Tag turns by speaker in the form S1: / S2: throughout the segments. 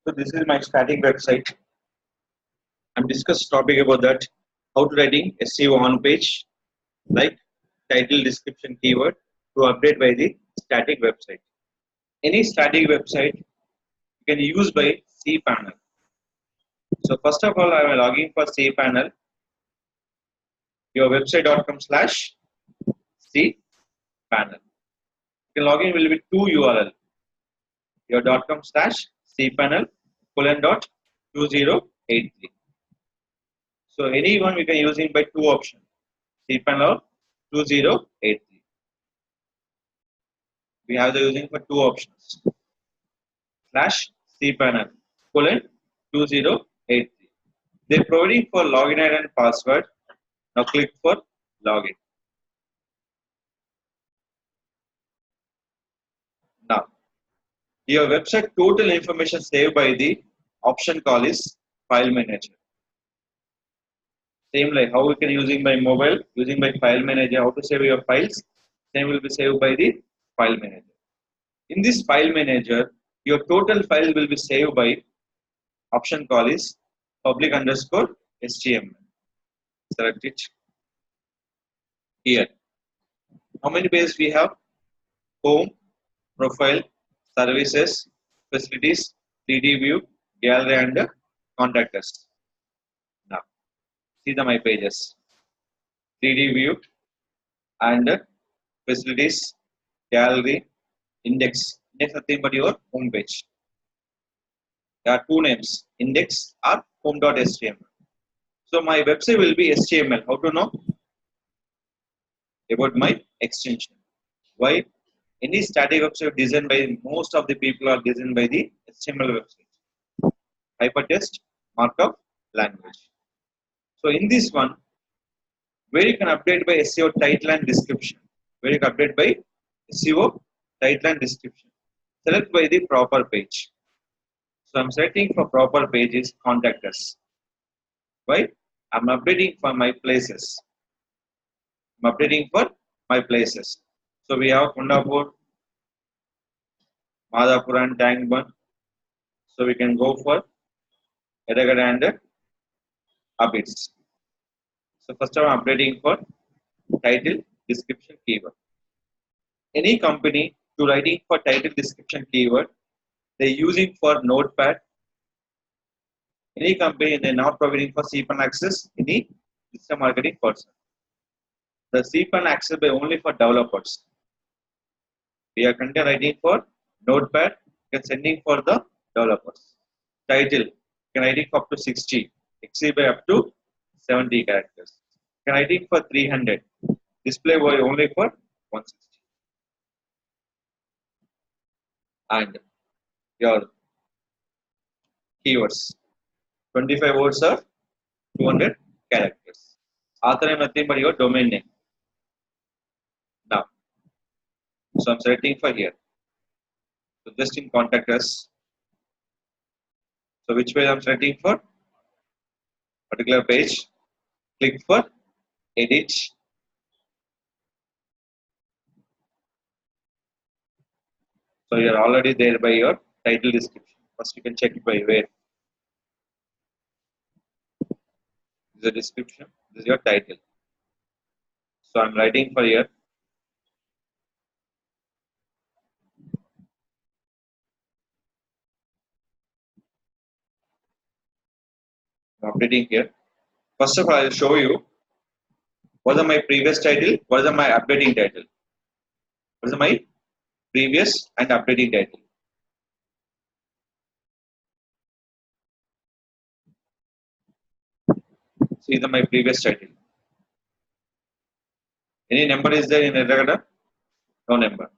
S1: So this is my static website. I'm discussed topic about that. How to writing SEO on page, like title, description, keyword to update by the static website. Any static website you can use by cPanel. So first of all, I am logging for cPanel. Your website.com/cpanel. The login will be two URL. Your .com/cpanel :2083. So anyone we can using by two options, cpanel or 2083. We have the using for two options, /cpanel :2083. They're providing for login ID and password. Now click for login. Now your website total information saved by the option call is file manager. Same like how we can using by mobile, using by file manager, how to save your files, same will be saved by the file manager. In this file manager, your total file will be saved by option call is public_html. Select it here. How many pages we have? Home, profile, services, facilities, 3D view, gallery, and contact us. Now see the my pages. 3D view and facilities, gallery, index. Index nothing but your home page. There are two names, index or home.html. So my website will be HTML. How to know? About my extension. Why? Any static website designed by most of the people are designed by the HTML website. Hypertext markup language. So in this one, where you can update by SEO title and description. Where you can update by SEO title and description. Select by the proper page. So I'm selecting for proper page is contact us. Why? I'm updating for my places. I'm updating for my places. So we have Kundapur, Madhapur and Tangban. So we can go for Edagada and updates. So first I'm updating for title, description, keyword. Any company to writing for title, description, keyword, they're using for Notepad. Any company they're not providing for cPanel access, any digital marketing person. The cPanel access by only for developers. We are currently writing for Notepad, you can sending for the developers. Title, you can writing for up to 60, exceed by up to 70 characters. You can writing for 300, display by only for 160. And your keywords, 25 words or 200 characters. Author name nothing but your domain name. Now, so I'm selecting for here. So just in contact us. So which page I'm selecting for? Particular page. Click for edit. So you're already there by your title description. First you can check it by where. This is the description. This is your title. So I'm writing for here. I'm updating here. First of all, I'll show you what are my previous title, what are my updating title. What is my previous and updating title. See my previous title. Any number is there in Erragada? No number.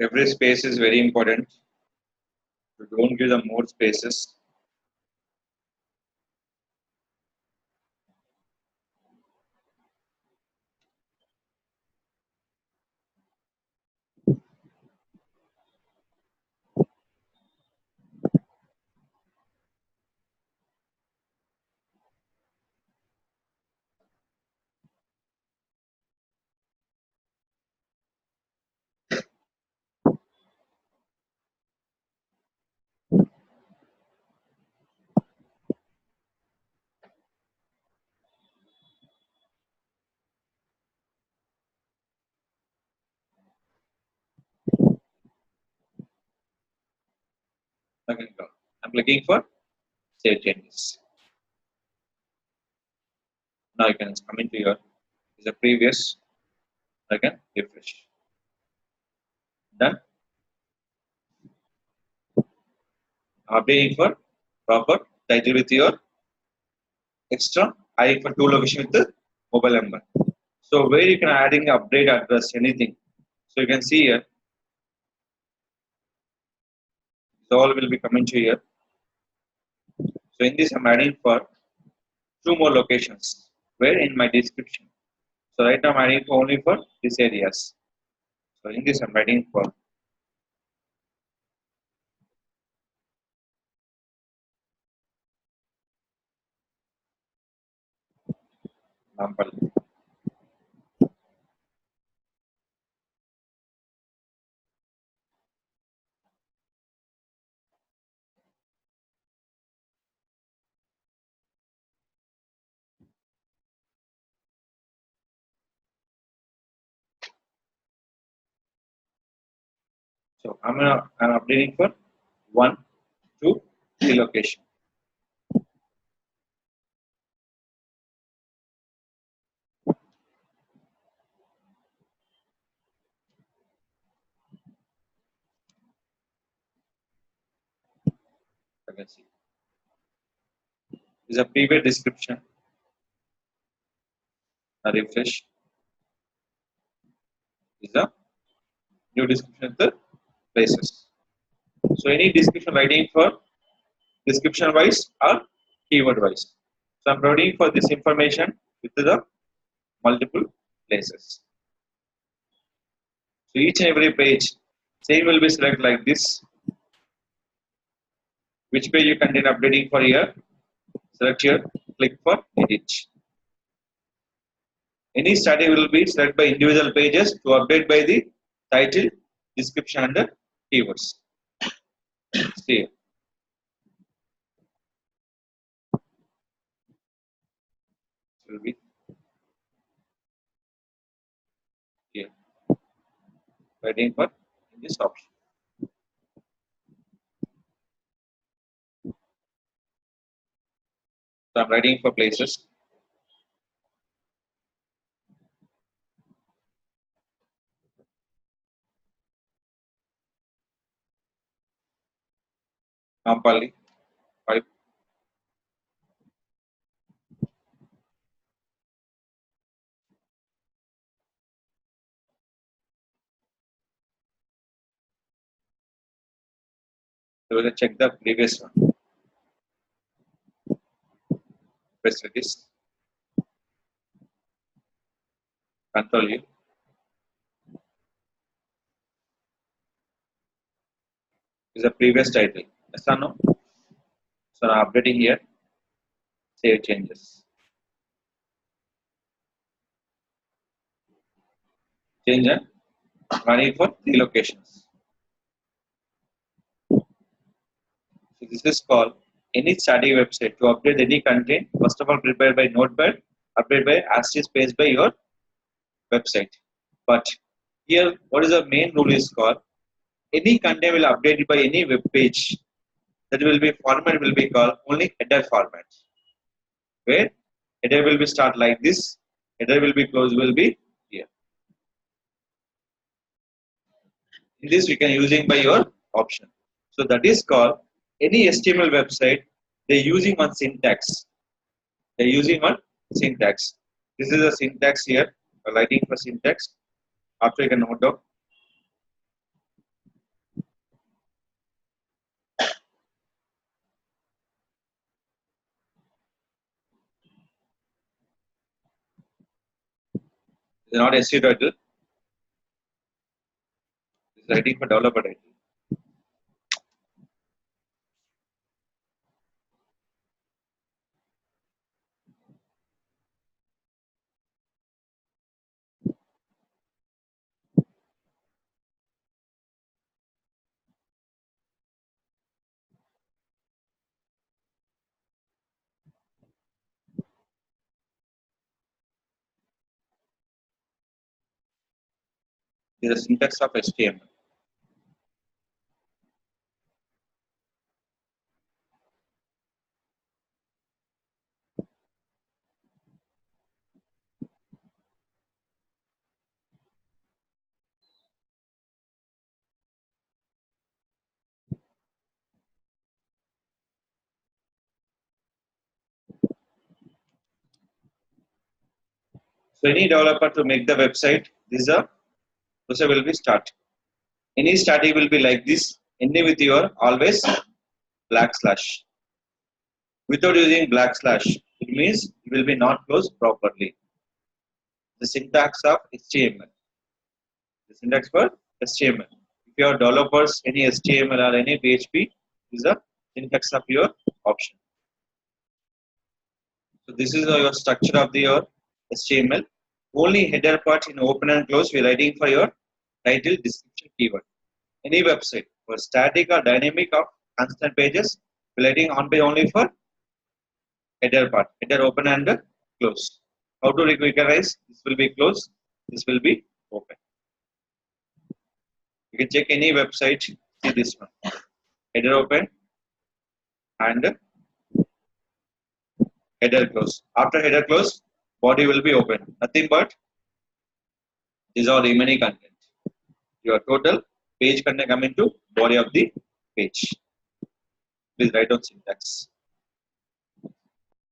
S1: Every space is very important. You don't give them more spaces. Okay, go. I'm clicking for save changes. Now you can come into your is the previous. Again, refresh. Done. Updating for proper title with your extra adding for two location with the mobile number. So where you can adding update address anything. So you can see here. So all will be coming to here. So in this I'm adding for two more locations. Where in my description. So right now I'm adding for only for these areas. So in this I'm adding for example. So I'm updating for 1, 2, 3 location. You can see. This is a previous description. A refresh. This is a new description of the places. So any description writing for description wise or keyword wise. So I'm writing for this information with the multiple places. So each and every page, same will be selected like this. Which page you contain updating for here? Select here, click for edit. Any study will be selected by individual pages to update by the title, description and the keywords. See, will be here. Waiting for this option. So I'm writing for places. Nampally 5. So we'll check the previous one. Facilities. Control U. Is the previous title. Yes or no? So I'm updating here. Save changes. Change and running for 3 locations. So this is called any study website to update any content. First of all, prepared by Notepad, update by as is page by your website. But here, what is the main rule is called any content will update by any web page. That will be format will be called only header format. Where header will be start like this, header will be close will be here. In this we can using by your option. So that is called any HTML website they using one syntax. They using one syntax. This is a syntax here. Writing for syntax. After you can note down. It's not SEO title. It's writing for developer title. Is the syntax of HTML. So any developer to make the website, this is a procedure will be start. Any starting will be like this, ending with your always /. Without using /, it means it will be not closed properly. The syntax of HTML. The syntax for HTML. If you are developers, any HTML or any PHP, is the syntax of your option. So this is your structure of your HTML. Only header part in open and close we are writing for your title description keyword. Any website for static or dynamic or constant pages, we are writing on page only for header part. Header open and close. How to recognize? This will be closed. This will be open. You can check any website. See this one. Header open and header close. After header close, body will be open. Nothing but these are remaining content. Your total page content coming to body of the page. Please write down syntax.